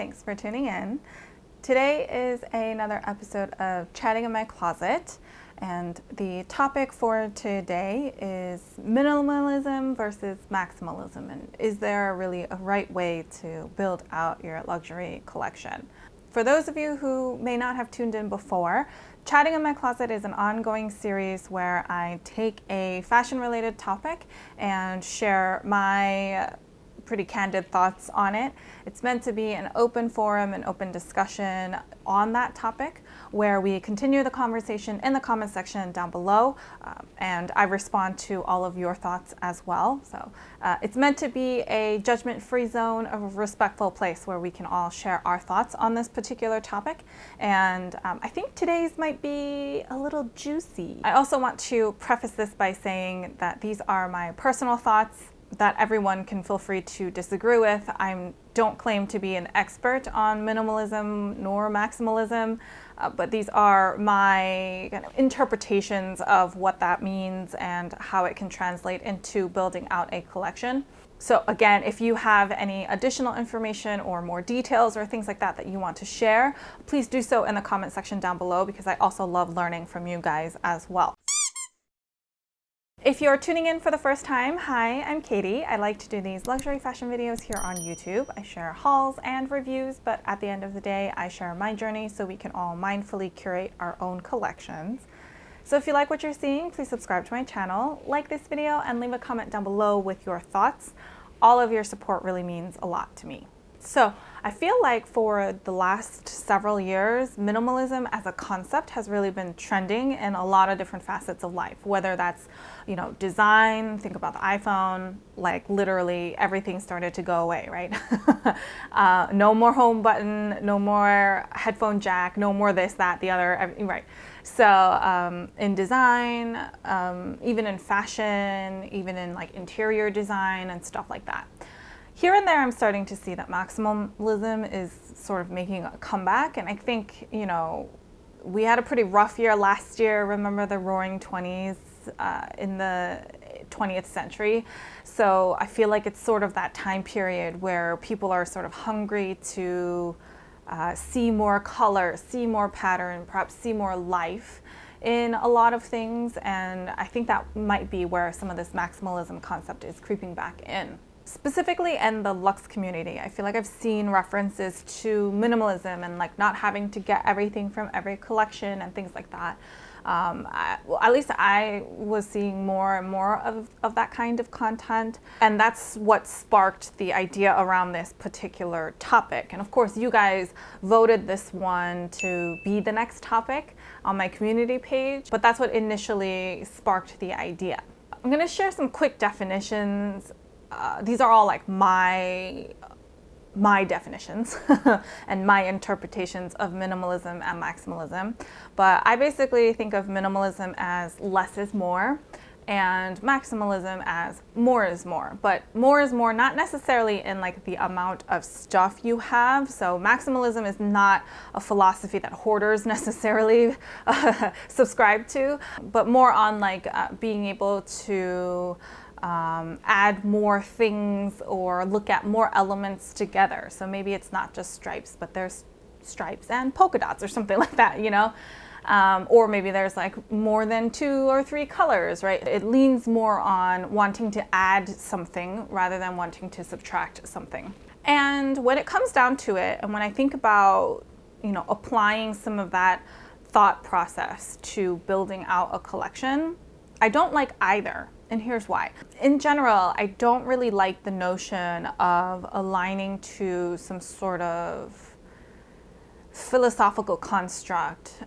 Thanks for tuning in. Today is another episode of Chatting in My Closet, and the topic for today is minimalism versus maximalism, and is there really a right way to build out your luxury collection? For those of you who may not have tuned in before, Chatting in My Closet is an ongoing series where I take a fashion-related topic and share my pretty candid thoughts on it. It's meant to be an open forum, an open discussion on that topic where we continue the conversation in the comment section down below, and I respond to all of your thoughts as well. So it's meant to be a judgment-free zone, a respectful place where we can all share our thoughts on this particular topic. And I think today's might be a little juicy. I also want to preface this by saying that these are my personal thoughts that everyone can feel free to disagree with. I don't claim to be an expert on minimalism nor maximalism, but these are my kind of interpretations of what that means and how it can translate into building out a collection. So again, if you have any additional information or more details or things like that that you want to share, please do so in the comment section down below, because I also love learning from you guys as well. If you're tuning in for the first time, hi, I'm Katie. I like to do these luxury fashion videos here on YouTube. I share hauls and reviews, but at the end of the day, I share my journey so we can all mindfully curate our own collections. So if you like what you're seeing, please subscribe to my channel, like this video, and leave a comment down below with your thoughts. All of your support really means a lot to me. So I feel like for the last several years, minimalism as a concept has really been trending in a lot of different facets of life, whether that's, design. Think about the iPhone, like literally everything started to go away, right? No more home button, no more headphone jack, no more this, that, the other, right? So in design, even in fashion, even in like interior design and stuff like that. Here and there, I'm starting to see that maximalism is sort of making a comeback. And I think, we had a pretty rough year last year. Remember the roaring 20s in the 20th century? So I feel like it's sort of that time period where people are sort of hungry to see more color, see more pattern, perhaps see more life in a lot of things. And I think that might be where some of this maximalism concept is creeping back in. Specifically in the Luxe community, I feel like I've seen references to minimalism and like not having to get everything from every collection and things like that. Well, at least I was seeing more and more of that kind of content. And that's what sparked the idea around this particular topic. And of course, you guys voted this one to be the next topic on my community page, but that's what initially sparked the idea. I'm gonna share some quick definitions. These are all like my definitions and my interpretations of minimalism and maximalism. But I basically think of minimalism as less is more and maximalism as more is more. But more is more, not necessarily in like the amount of stuff you have. So maximalism is not a philosophy that hoarders necessarily subscribe to, but more on like being able to add more things or look at more elements together. So maybe it's not just stripes, but there's stripes and polka dots or something like that, or maybe there's like more than 2 or 3 colors, right? It leans more on wanting to add something rather than wanting to subtract something. And when it comes down to it, and when I think about, applying some of that thought process to building out a collection, I don't like either. And here's why. In general, I don't really like the notion of aligning to some sort of philosophical construct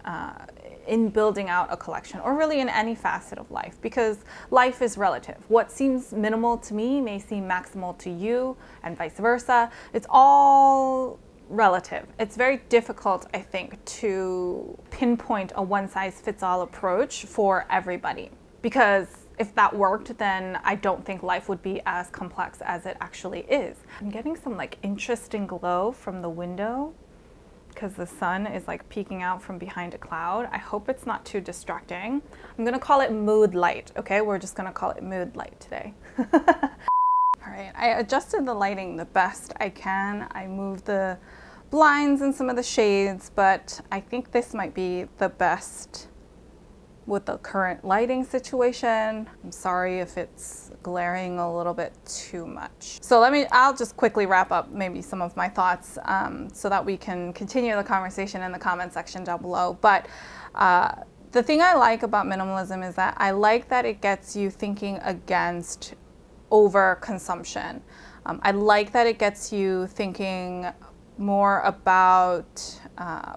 in building out a collection, or really in any facet of life, because life is relative. What seems minimal to me may seem maximal to you, and vice versa. It's all relative. It's very difficult, I think, to pinpoint a one-size-fits-all approach for everybody, because if that worked, then I don't think life would be as complex as it actually is. I'm getting some like interesting glow from the window because the sun is like peeking out from behind a cloud. I hope it's not too distracting. I'm gonna call it mood light, okay? We're just gonna call it mood light today. All right, I adjusted the lighting the best I can. I moved the blinds and some of the shades, but I think this might be the best with the current lighting situation. I'm sorry if it's glaring a little bit too much. So I'll just quickly wrap up maybe some of my thoughts so that we can continue the conversation in the comment section down below. But the thing I like about minimalism is that I like that it gets you thinking against overconsumption. I like that it gets you thinking more about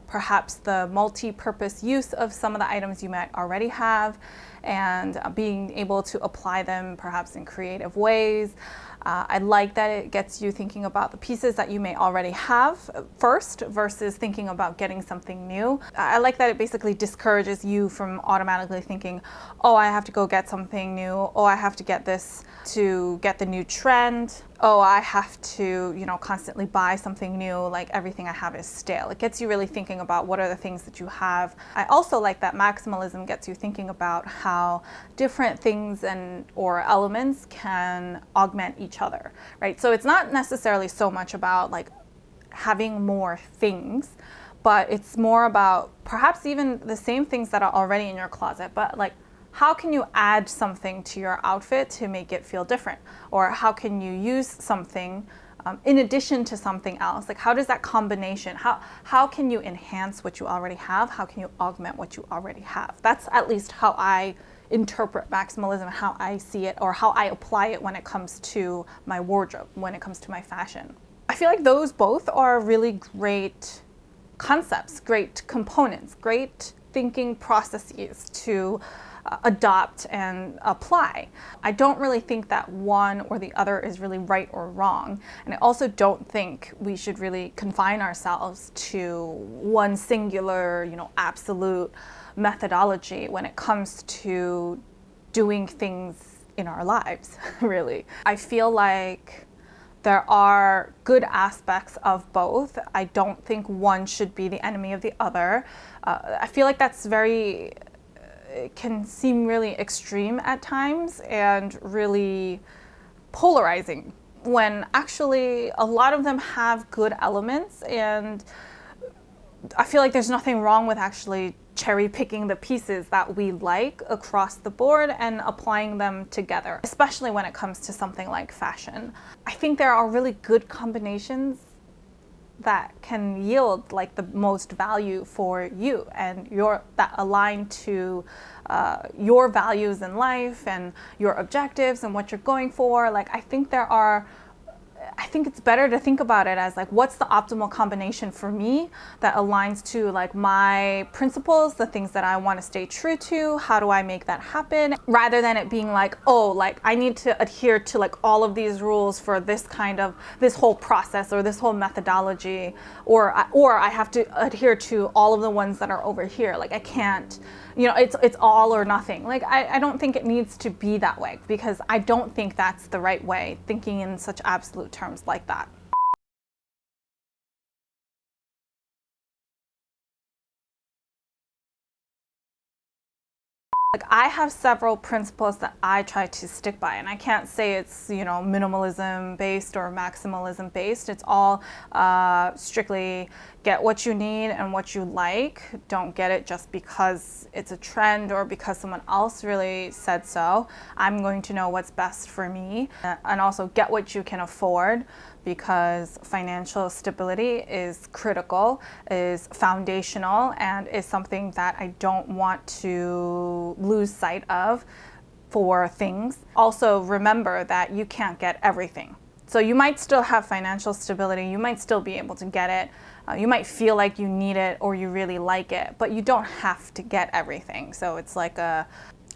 perhaps the multi-purpose use of some of the items you might already have, and being able to apply them perhaps in creative ways. I like that it gets you thinking about the pieces that you may already have first versus thinking about getting something new. I like that it basically discourages you from automatically thinking, oh, I have to go get something new. Oh, I have to get this to get the new trend. Oh, I have to, constantly buy something new, like everything I have is stale. It gets you really thinking about what are the things that you have. I also like that maximalism gets you thinking about how different things or elements can augment each other, right? So it's not necessarily so much about like having more things, but it's more about perhaps even the same things that are already in your closet, but like, how can you add something to your outfit to make it feel different? Or how can you use something in addition to something else? Like, how does that combination, how can you enhance what you already have? How can you augment what you already have? That's at least how I interpret maximalism, how I see it, or how I apply it when it comes to my wardrobe, when it comes to my fashion. I feel like those both are really great concepts, great components, great thinking processes to adopt and apply. I don't really think that one or the other is really right or wrong. And I also don't think we should really confine ourselves to one singular, absolute methodology when it comes to doing things in our lives, really. I feel like there are good aspects of both. I don't think one should be the enemy of the other. I feel like that's it can seem really extreme at times and really polarizing, when actually a lot of them have good elements, and I feel like there's nothing wrong with actually cherry picking the pieces that we like across the board and applying them together, especially when it comes to something like fashion. I think there are really good combinations that can yield like the most value for you and that align to your values in life and your objectives and what you're going for. Like, I think it's better to think about it as like, what's the optimal combination for me that aligns to like my principles, the things that I want to stay true to, how do I make that happen, rather than it being like, oh, like I need to adhere to like all of these rules for this whole process or this whole methodology, or I have to adhere to all of the ones that are over here. Like I can't, it's all or nothing. Like I don't think it needs to be that way, because I don't think that's the right way, thinking in such absolute terms like that. Like, I have several principles that I try to stick by, and I can't say it's, minimalism based or maximalism based. It's all strictly get what you need and what you like. Don't get it just because it's a trend or because someone else really said so. I'm going to know what's best for me, and also get what you can afford, because financial stability is critical, is foundational, and is something that I don't want to lose sight of for things. Also, remember that you can't get everything. So you might still have financial stability, you might still be able to get it, you might feel like you need it or you really like it, but you don't have to get everything. So it's like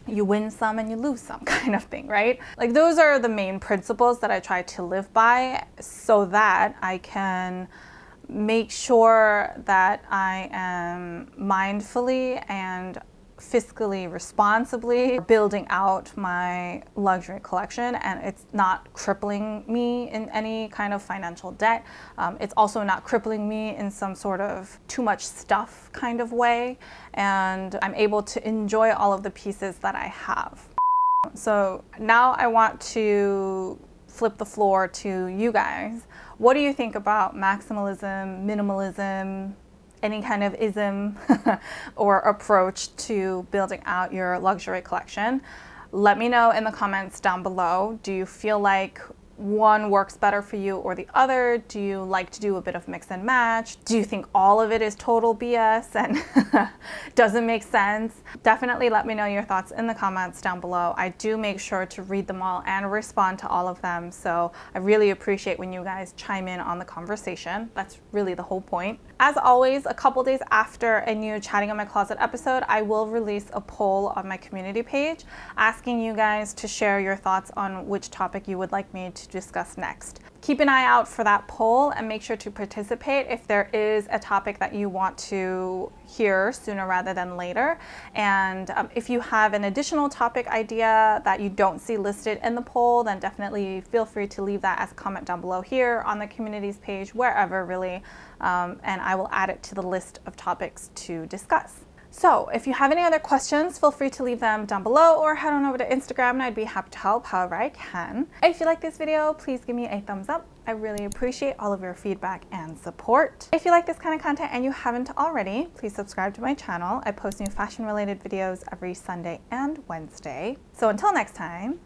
you win some and you lose some kind of thing, right? Like, those are the main principles that I try to live by, so that I can make sure that I am mindfully and fiscally responsibly building out my luxury collection, and it's not crippling me in any kind of financial debt. It's also not crippling me in some sort of too much stuff kind of way, and I'm able to enjoy all of the pieces that I have. So now I want to flip the floor to you guys. What do you think about maximalism, minimalism, any kind of ism or approach to building out your luxury collection? Let me know in the comments down below. Do you feel like one works better for you or the other? Do you like to do a bit of mix and match? Do you think all of it is total BS and doesn't make sense? Definitely let me know your thoughts in the comments down below. I do make sure to read them all and respond to all of them, so I really appreciate when you guys chime in on the conversation. That's really the whole point. As always, a couple days after a new Chatting in My Closet episode, I will release a poll on my community page asking you guys to share your thoughts on which topic you would like me to discuss next. Keep an eye out for that poll and make sure to participate if there is a topic that you want to hear sooner rather than later. And if you have an additional topic idea that you don't see listed in the poll, then definitely feel free to leave that as a comment down below here on the communities page, wherever really, and I will add it to the list of topics to discuss. So if you have any other questions, feel free to leave them down below or head on over to Instagram and I'd be happy to help however I can. If you like this video, please give me a thumbs up. I really appreciate all of your feedback and support. If you like this kind of content and you haven't already, please subscribe to my channel. I post new fashion related videos every Sunday and Wednesday. So until next time,